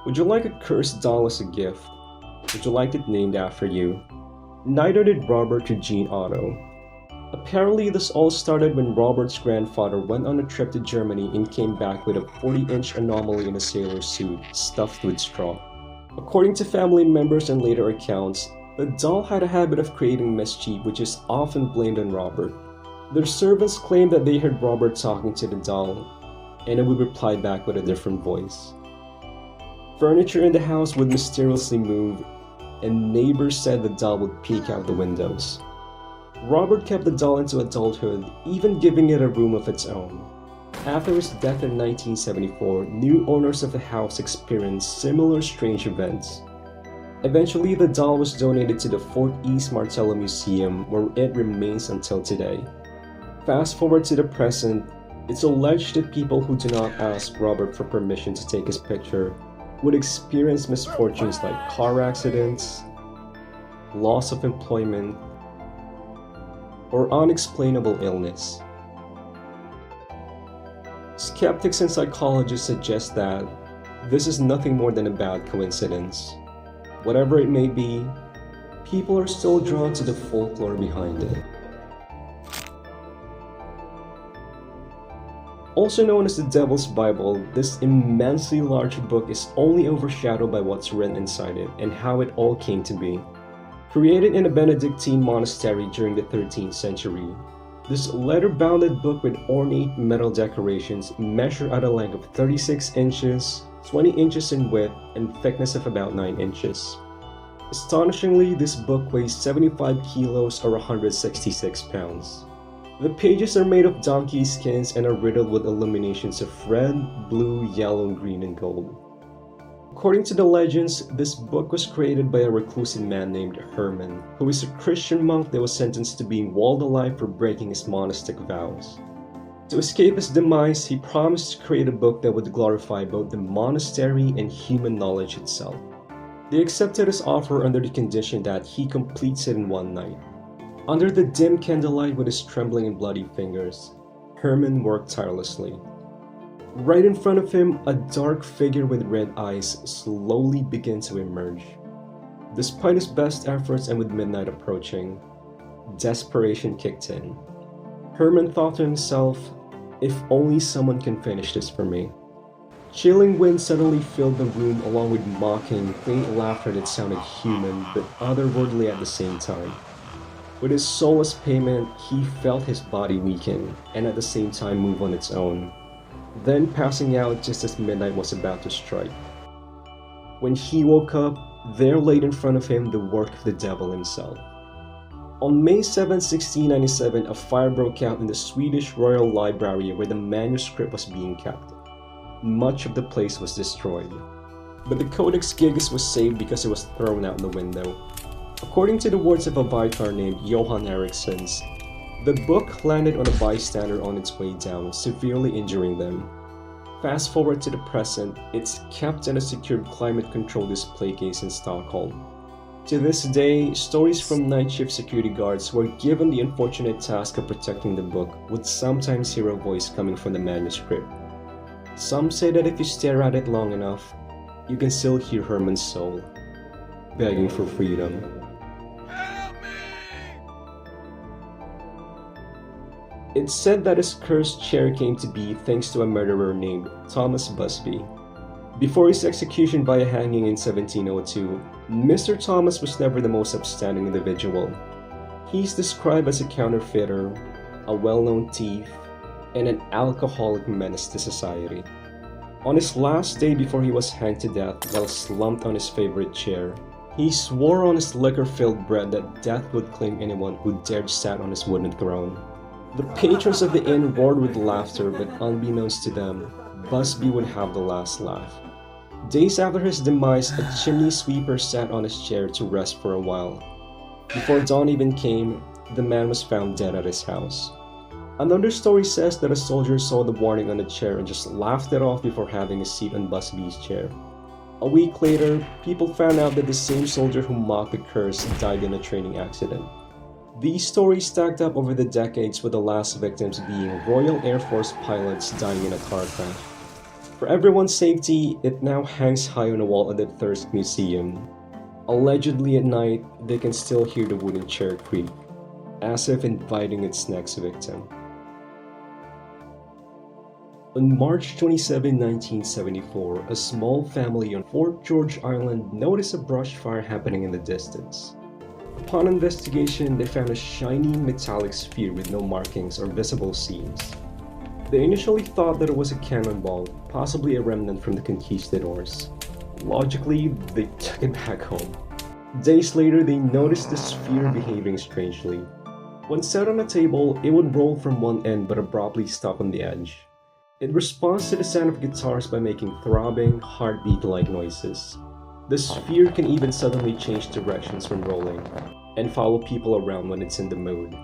Would you like a cursed doll as a gift? Would you like it named after you? Neither did Robert Eugene Otto. Apparently, this all started when Robert's grandfather went on a trip to Germany and came back with a 40-inch anomaly in a sailor suit, stuffed with straw. According to family members and later accounts, the doll had a habit of creating mischief, which is often blamed on Robert. Their servants claimed that they heard Robert talking to the doll, and it would reply back with a different voice. Furniture in the house would mysteriously move, and neighbors said the doll would peek out the windows. Robert kept the doll into adulthood, even giving it a room of its own. After his death in 1974, new owners of the house experienced similar strange events. Eventually, the doll was donated to the Fort East Martello Museum, where it remains until today. Fast forward to the present, it's alleged that people who do not ask Robert for permission to take his picture would experience misfortunes like car accidents, loss of employment, or unexplainable illness. Skeptics and psychologists suggest that this is nothing more than a bad coincidence. Whatever it may be, people are still drawn to the folklore behind it. Also known as the Devil's Bible, this immensely large book is only overshadowed by what's written inside it and how it all came to be. Created in a Benedictine monastery during the 13th century, this leather-bounded book with ornate metal decorations measures at a length of 36 inches, 20 inches in width, and thickness of about 9 inches. Astonishingly, this book weighs 75 kilos or 166 pounds. The pages are made of donkey skins and are riddled with illuminations of red, blue, yellow, green, and gold. According to the legends, this book was created by a reclusive man named Herman, who is a Christian monk that was sentenced to being walled alive for breaking his monastic vows. To escape his demise, he promised to create a book that would glorify both the monastery and human knowledge itself. They accepted his offer under the condition that he completes it in one night. Under the dim candlelight with his trembling and bloody fingers, Herman worked tirelessly. Right in front of him, a dark figure with red eyes slowly began to emerge. Despite his best efforts and with midnight approaching, desperation kicked in. Herman thought to himself, if only someone can finish this for me. Chilling wind suddenly filled the room along with mocking, faint laughter that sounded human but otherworldly at the same time. With his soulless payment, he felt his body weaken and at the same time move on its own, then passing out just as midnight was about to strike. When he woke up, there laid in front of him the work of the devil himself. On May 7, 1697, a fire broke out in the Swedish Royal Library where the manuscript was being kept. Much of the place was destroyed, but the Codex Gigas was saved because it was thrown out the window. According to the words of a Vicar named Johan Erikssons, the book landed on a bystander on its way down, severely injuring them. Fast forward to the present, it's kept in a secured climate-controlled display case in Stockholm. To this day, stories from night shift security guards who are given the unfortunate task of protecting the book would sometimes hear a voice coming from the manuscript. Some say that if you stare at it long enough, you can still hear Herman's soul, begging for freedom. It's said that his cursed chair came to be thanks to a murderer named Thomas Busby. Before his execution via hanging in 1702, Mr. Thomas was never the most upstanding individual. He's described as a counterfeiter, a well-known thief, and an alcoholic menace to society. On his last day before he was hanged to death while slumped on his favorite chair, he swore on his liquor-filled bread that death would claim anyone who dared sat on his wooden throne. The patrons of the inn roared with laughter, but unbeknownst to them, Busby would have the last laugh. Days after his demise, a chimney sweeper sat on his chair to rest for a while. Before dawn even came, the man was found dead at his house. Another story says that a soldier saw the warning on the chair and just laughed it off before having a seat on Busby's chair. A week later, people found out that the same soldier who mocked the curse died in a training accident. These stories stacked up over the decades, with the last victims being Royal Air Force pilots dying in a car crash. For everyone's safety, it now hangs high on a wall at the Thirsk Museum. Allegedly at night, they can still hear the wooden chair creak, as if inviting its next victim. On March 27, 1974, a small family on Fort George Island noticed a brush fire happening in the distance. Upon investigation, they found a shiny metallic sphere with no markings or visible seams. They initially thought that it was a cannonball, possibly a remnant from the conquistadors. Logically, they took it back home. Days later, they noticed the sphere behaving strangely. When set on a table, it would roll from one end but abruptly stop on the edge. It responds to the sound of guitars by making throbbing, heartbeat-like noises. The sphere can even suddenly change directions when rolling, and follow people around when it's in the mood.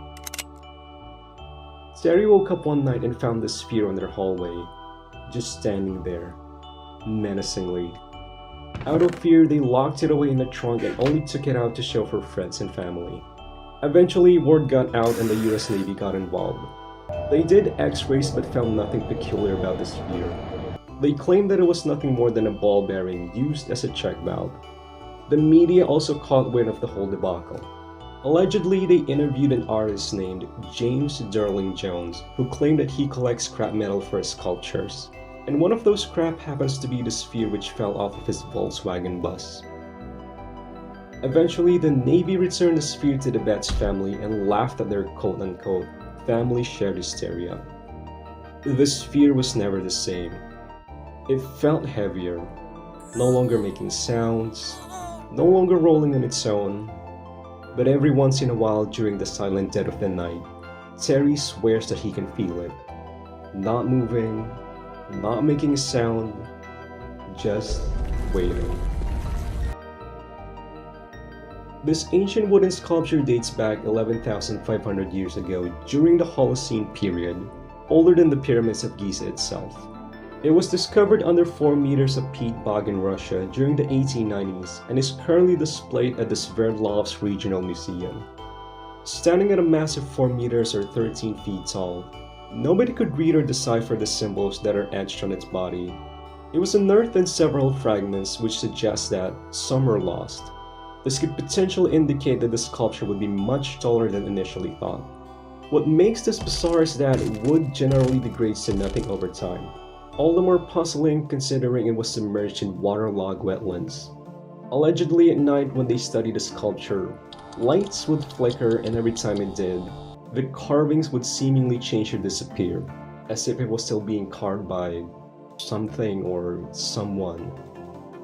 Terry woke up one night and found the sphere on their hallway, just standing there, menacingly. Out of fear, they locked it away in the trunk and only took it out to show for friends and family. Eventually, word got out and the US Navy got involved. They did x-rays but found nothing peculiar about the sphere. They claimed that it was nothing more than a ball bearing used as a check valve. The media also caught wind of the whole debacle. Allegedly, they interviewed an artist named James Darling Jones, who claimed that he collects scrap metal for his sculptures. And one of those scrap happens to be the sphere which fell off of his Volkswagen bus. Eventually, the Navy returned the sphere to the Betts family and laughed at their quote-unquote family shared hysteria. The sphere was never the same. It felt heavier, no longer making sounds, no longer rolling on its own. But every once in a while during the silent dead of the night, Terry swears that he can feel it. Not moving, not making a sound, just waiting. This ancient wooden sculpture dates back 11,500 years ago during the Holocene period, older than the pyramids of Giza itself. It was discovered under 4 meters of peat bog in Russia during the 1890s and is currently displayed at the Sverdlovsk Regional Museum. Standing at a massive 4 meters or 13 feet tall, nobody could read or decipher the symbols that are etched on its body. It was unearthed in several fragments which suggest that some are lost. This could potentially indicate that the sculpture would be much taller than initially thought. What makes this bizarre is that wood generally degrades to nothing over time. All the more puzzling considering it was submerged in waterlogged wetlands. Allegedly at night when they studied the sculpture, lights would flicker and every time it did, the carvings would seemingly change or disappear, as if it was still being carved by something or someone.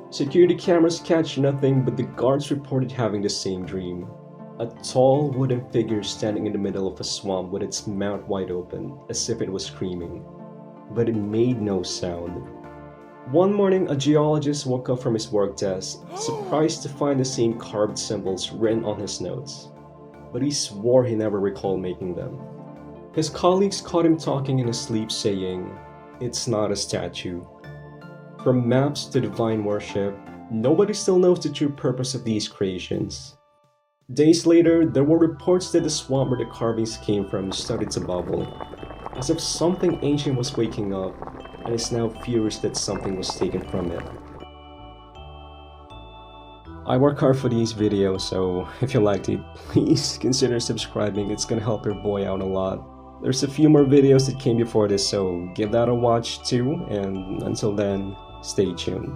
Security cameras catch nothing, but the guards reported having the same dream. A tall wooden figure standing in the middle of a swamp with its mouth wide open, as if it was screaming. But it made no sound. One morning, a geologist woke up from his work desk, surprised to find the same carved symbols written on his notes. But he swore he never recalled making them. His colleagues caught him talking in his sleep saying, "It's not a statue." From maps to divine worship, nobody still knows the true purpose of these creations. Days later, there were reports that the swamp where the carvings came from started to bubble, as if something ancient was waking up and is now furious that something was taken from it. I work hard for these videos, so if you liked it, please consider subscribing. It's gonna help your boy out a lot. There's a few more videos that came before this, so give that a watch too, and until then, stay tuned.